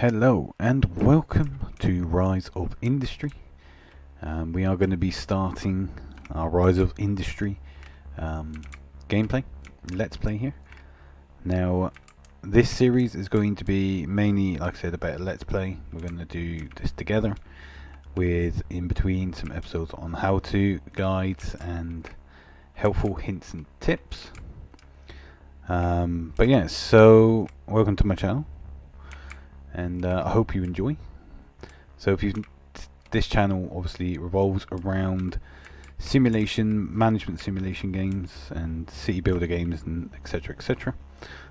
Hello and welcome to Rise of Industry. We are going to be starting our Rise of Industry gameplay, let's play here. Now this series is going to be mainly, like I said, about a let's play. We're going to do this together with in between some episodes on how to guides and helpful hints and tips. But yeah, so welcome to my channel. And I hope you enjoy. So if you, this channel obviously revolves around simulation, management simulation games and city builder games and etc, etc.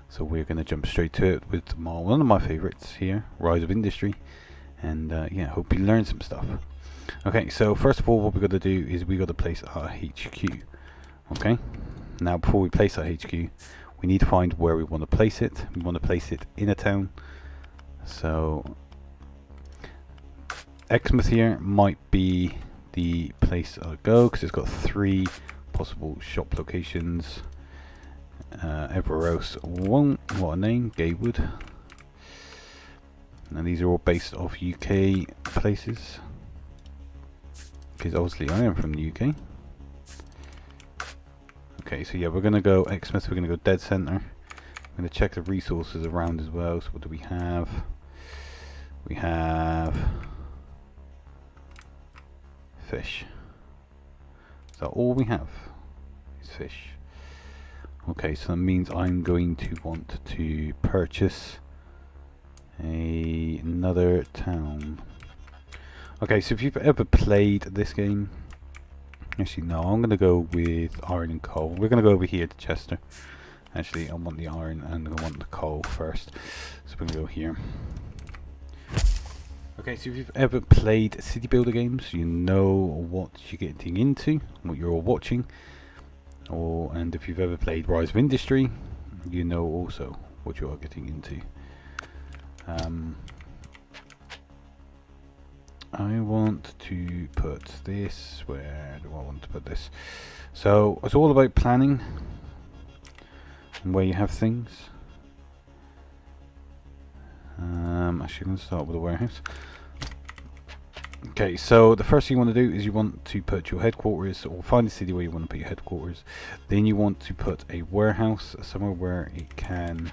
So we're going to jump straight to it with one of my favorites here, Rise of Industry. And yeah, hope you learn some stuff. Okay, so first of all, what we're going to do is we got to place our HQ. Okay, now before we place our HQ, we need to find where we want to place it. We want to place it in a town. So Exmouth here might be the place I'll go because it's got 3 possible shop locations. Everywhere else won't. What a name, Gaywood. And these are all based off UK places because obviously I am from the UK. Okay, so yeah, we're gonna go Exmouth. We're gonna go dead center. I'm going to check the resources around as well. So what do we have? We have fish. Is that all we have? Is fish. Okay, so that means I'm going to want to purchase another town. Okay, so if you've ever played this game, actually no, I'm going to go with iron and coal. We're going to go over here to Chester. Actually, I want the iron and I want the coal first. So we're going to go here. Okay, so if you've ever played city builder games, you know what you're getting into, what you're all watching. And if you've ever played Rise of Industry, you know also what you are getting into. I want to put this, where do I want to put this? So it's all about planning. Where you have things. Actually, I'm going to start with a warehouse. Okay, so the first thing you want to do is you want to put your headquarters, or find a city where you want to put your headquarters. Then you want to put a warehouse somewhere where it can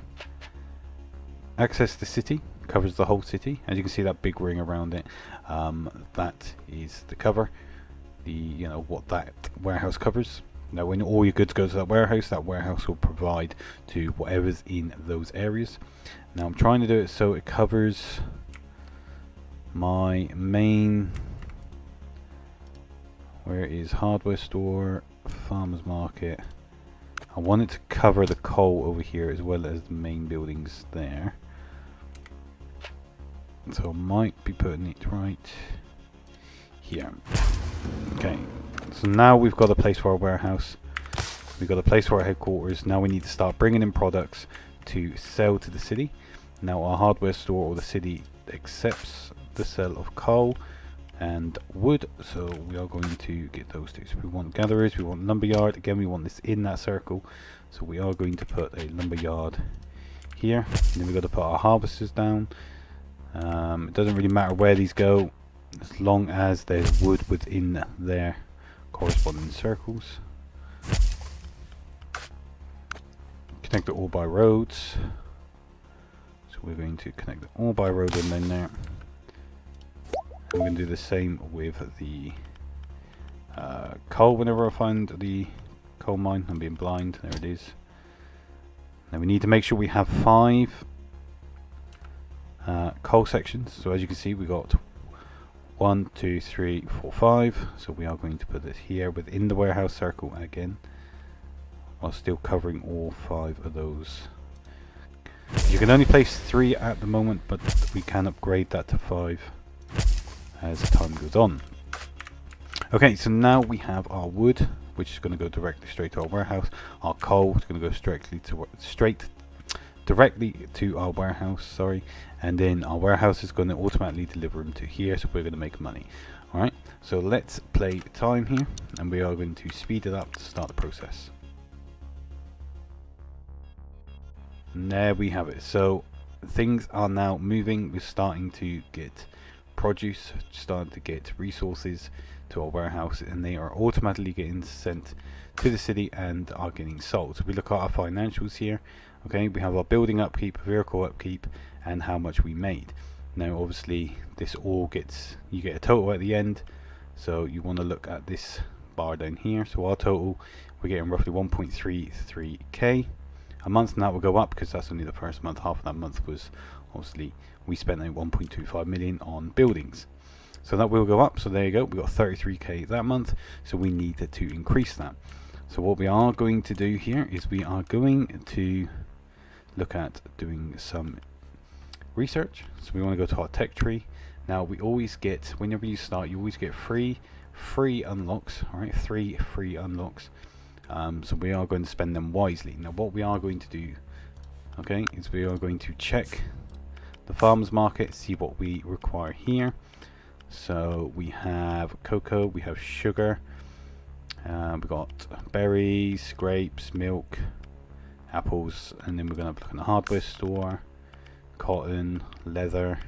access the city, covers the whole city. As you can see, that big ring around it, that is the cover. What that warehouse covers. Now when all your goods go to that warehouse will provide to whatever's in those areas. Now I'm trying to do it so it covers my main, where is hardware store, farmers market. I want it to cover the coal over here as well as the main buildings there. So I might be putting it right here. Okay. So now we've got a place for our warehouse, we've got a place for our headquarters. Now we need to start bringing in products to sell to the city. Now our hardware store or the city accepts the sale of coal and wood, so we are going to get those two. So we want gatherers, we want lumberyard, again we want this in that circle, so we are going to put a lumberyard here. And then we've got to put our harvesters down. It doesn't really matter where these go as long as there's wood within their corresponding circles. Connect it all by roads. So we're going to connect it all by road and then there. And we're going to do the same with the coal. Whenever I find the coal mine, I'm being blind. There it is. Now we need to make sure we have 5 coal sections. So as you can see, we got 1, 2, 3, 4, 5. So we are going to put it here within the warehouse circle again, while still covering all 5 of those. You can only place 3 at the moment, but we can upgrade that to 5 as time goes on. Okay, so now we have our wood, which is going to go directly straight to our warehouse. Our coal is going to go directly to our warehouse, sorry, and then our warehouse is going to automatically deliver them to here, so we're going to make money. Alright, so let's play time here, and we are going to speed it up to start the process. And there we have it. So things are now moving. We're starting to get produce, starting to get resources to our warehouse, and they are automatically getting sent to the city and are getting sold. So we look at our financials here. Okay, we have our building upkeep, vehicle upkeep, and how much we made. Now obviously this all gets, you get a total at the end, so you want to look at this bar down here. So our total, we're getting roughly 1.33k a month, and that will go up because that's only the first month. Half of that month was obviously we spent 1.25 million on buildings, so that will go up. So there you go, we got 33k that month, so we need to increase that. So what we are going to do here is we are going to look at doing some research. So we want to go to our tech tree. Now we always get, whenever you start, you always get free unlocks. All right, 3 free unlocks. So we are going to spend them wisely. Now what we are going to do, okay, is we are going to check the farmers market, see what we require here. So we have cocoa, we have sugar, we've got berries, grapes, milk, apples, and then we're going to look in the hardware store, cotton, leather,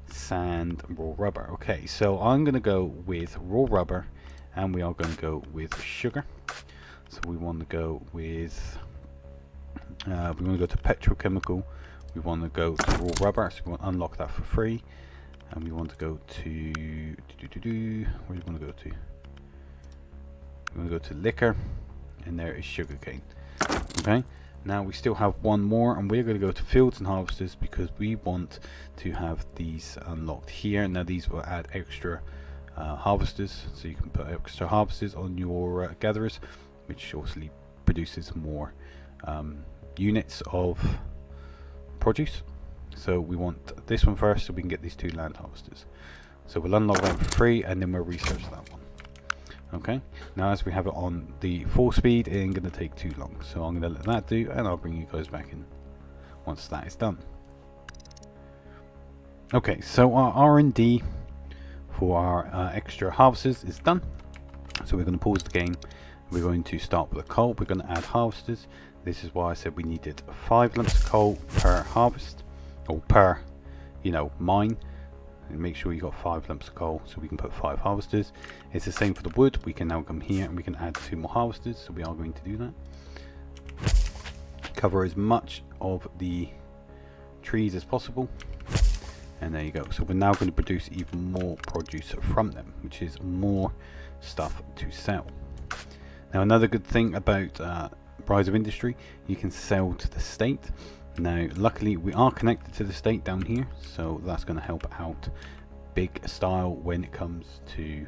sand, raw rubber. Okay, so I'm going to go with raw rubber, and we are going to go with sugar. So we want to go with, we want to go to petrochemical, we want to go to raw rubber, so we want to unlock that for free, and we want to go to, where do you want to go to? We want to go to liquor, and there is sugarcane. Okay, now we still have one more, and we're going to go to fields and harvesters because we want to have these unlocked here. Now these will add extra harvesters, so you can put extra harvesters on your gatherers, which obviously produces more units of produce. So we want this one first, so we can get these 2 land harvesters. So we'll unlock them for free, and then we'll research that one. Okay, now as we have it on the 4 speed, it ain't going to take too long, so I'm going to let that do, and I'll bring you guys back in once that is done. Okay, so our R&D for our extra harvesters is done, so we're going to pause the game. We're going to start with the coal. We're going to add harvesters. This is why I said we needed 5 lumps of coal per harvest, or per, you know, mine. And make sure you got 5 lumps of coal, so we can put 5 harvesters. It's the same for the wood. We can now come here and we can add 2 more harvesters, so we are going to do that. Cover as much of the trees as possible, and there you go. So we're now going to produce even more produce from them, which is more stuff to sell. Now another good thing about Rise of Industry, you can sell to the state. Now luckily we are connected to the state down here, so that's going to help out big style when it comes to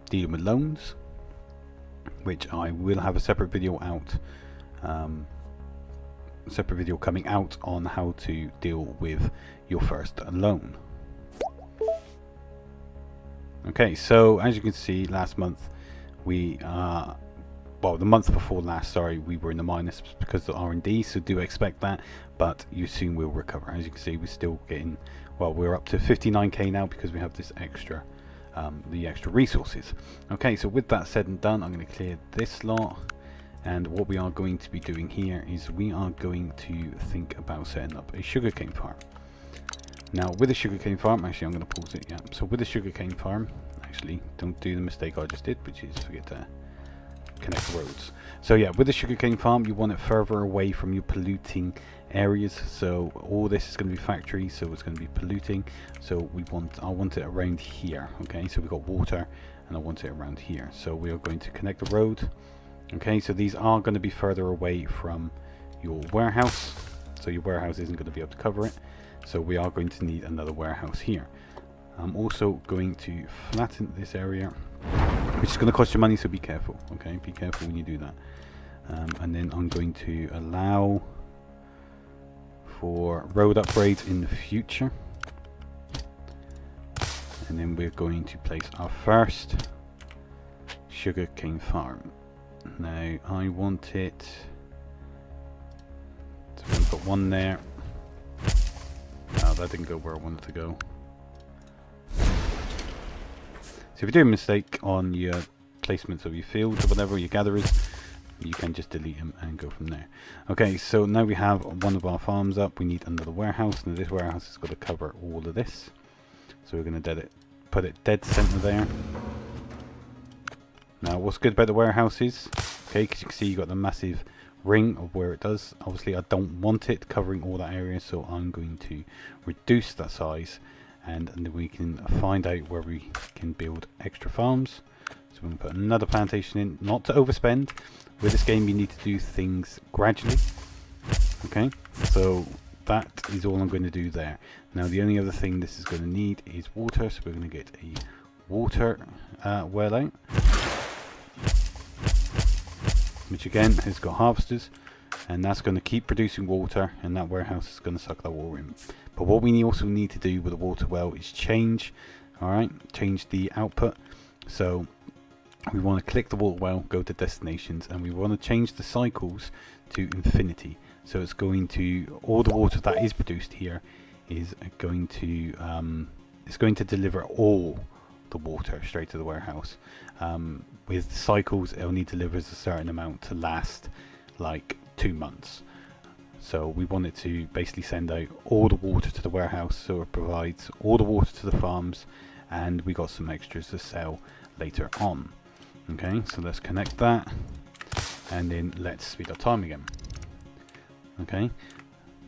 dealing with loans, which I will have a separate video out, coming out on how to deal with your first loan. Okay, so as you can see, last month we well, the month before last, sorry, we were in the minus because of R&D, so do expect that, but you soon will recover. As you can see, we're still getting, well, we're up to 59k now because we have this extra, the extra resources. Okay, so with that said and done, I'm going to clear this lot, and what we are going to be doing here is we are going to think about setting up a sugarcane farm. Now, with a sugarcane farm, actually, I'm going to pause it, yeah. So with a sugarcane farm, actually, don't do the mistake I just did, which is forget to connect roads. So yeah, with the sugarcane farm, you want it further away from your polluting areas. So all this is going to be factory, so it's going to be polluting. So I want it around here. Okay, so we've got water, and I want it around here. So we are going to connect the road. Okay, so these are going to be further away from your warehouse, so your warehouse isn't going to be able to cover it. So we are going to need another warehouse here. I'm also going to flatten this area, which is going to cost you money, so be careful. Okay, be careful when you do that. And then I'm going to allow for road upgrades in the future, and then we're going to place our first sugarcane farm. Now I want it, so we're going to put one there. Oh, that didn't go where I wanted to go. So if you do a mistake on your placements of your fields or whatever, your gatherers, You can just delete them and go from there. Okay, so now we have one of our farms up. We need another warehouse. Now this warehouse has got to cover all of this. So we're going to put it dead center there. Now what's good about the warehouse is, okay, because you can see you got the massive ring of where it does. Obviously I don't want it covering all that area, so I'm going to reduce that size, and then we can find out where we can build extra farms. So we're going to put another plantation in, not to overspend. With this game you need to do things gradually. Okay, so that is all I'm going to do there. Now the only other thing this is going to need is water, so we're going to get a water well out, which again has got harvesters, and that's going to keep producing water, and that warehouse is going to suck that water in. But what we also need to do with the water well is change the output. So we want to click the water well, go to destinations, and we want to change the cycles to infinity. So it's going to, all the water that is produced here is going to deliver all the water straight to the warehouse. With cycles it only delivers a certain amount to last like 2 months. So we want it to basically send out all the water to the warehouse, so it provides all the water to the farms, and we got some extras to sell later on. Okay, so let's connect that, and then let's speed up time again. Okay,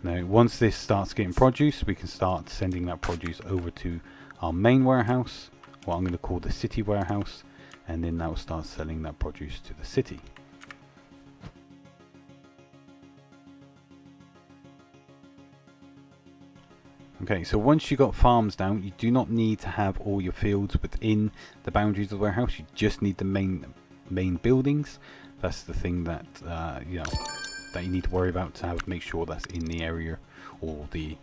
now once this starts getting produce, we can start sending that produce over to our main warehouse, what I'm going to call the city warehouse, and then that will start selling that produce to the city. Okay, so once you got farms down, you do not need to have all your fields within the boundaries of the warehouse. You just need the main buildings. That's the thing that that you need to worry about, to make sure that's in the area, or the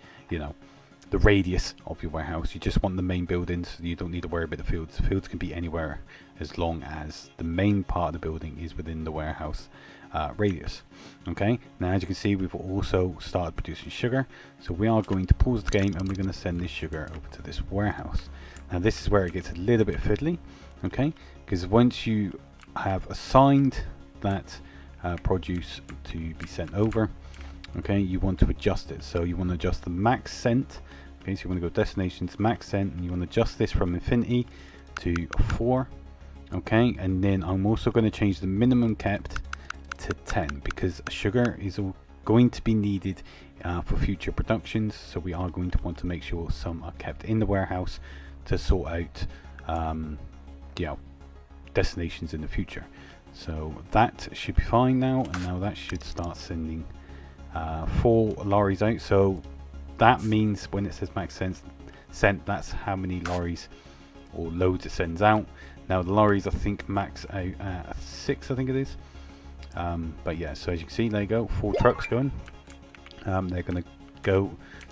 the radius of your warehouse. You just want the main buildings, so you don't need to worry about the fields. The fields can be anywhere as long as the main part of the building is within the warehouse radius. Okay, now as you can see, we've also started producing sugar, so we are going to pause the game and we're going to send this sugar over to this warehouse. Now this is where it gets a little bit fiddly, okay, because once you have assigned that produce to be sent over, okay, you want to adjust it. So you want to adjust the max sent. Okay, so you want to go destinations, max sent, and you want to adjust this from infinity to 4. Okay, and then I'm also going to change the minimum kept to 10, because sugar is going to be needed for future productions. So we are going to want to make sure some are kept in the warehouse to sort out destinations in the future. So that should be fine now, and now that should start sending 4 lorries out. So that means when it says max sent, that's how many lorries or loads it sends out. Now the lorries I think max out at 6, I think it is. But yeah, so as you can see, there you go, 4 trucks going. They're going to go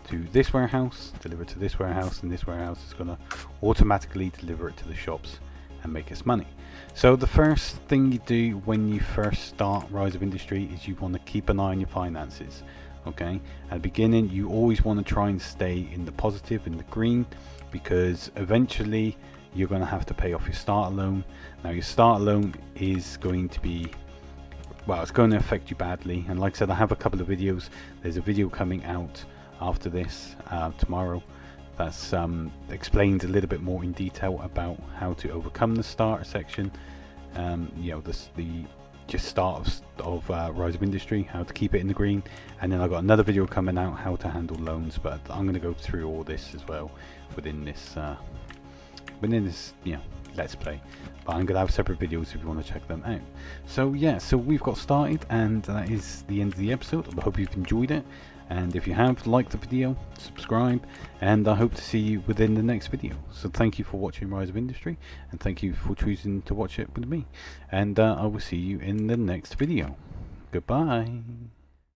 to this warehouse, deliver to this warehouse, and this warehouse is going to automatically deliver it to the shops and make us money. So the first thing you do when you first start Rise of Industry is you want to keep an eye on your finances. Okay, at the beginning you always want to try and stay in the positive, in the green, because eventually you're going to have to pay off your starter loan. Now your starter loan is going to be, well, it's going to affect you badly, and like I said, I have a couple of videos. There's a video coming out after this tomorrow that's explains a little bit more in detail about how to overcome the starter section, the just start of Rise of Industry, how to keep it in the green. And then I've got another video coming out, how to handle loans, but I'm going to go through all this as well within this let's play. But I'm going to have separate videos if you want to check them out. So yeah, so we've got started, and that is the end of the episode. I hope you've enjoyed it, and if you have, like the video, subscribe, and I hope to see you within the next video. So thank you for watching Rise of Industry, and thank you for choosing to watch it with me, and I will see you in the next video. Goodbye.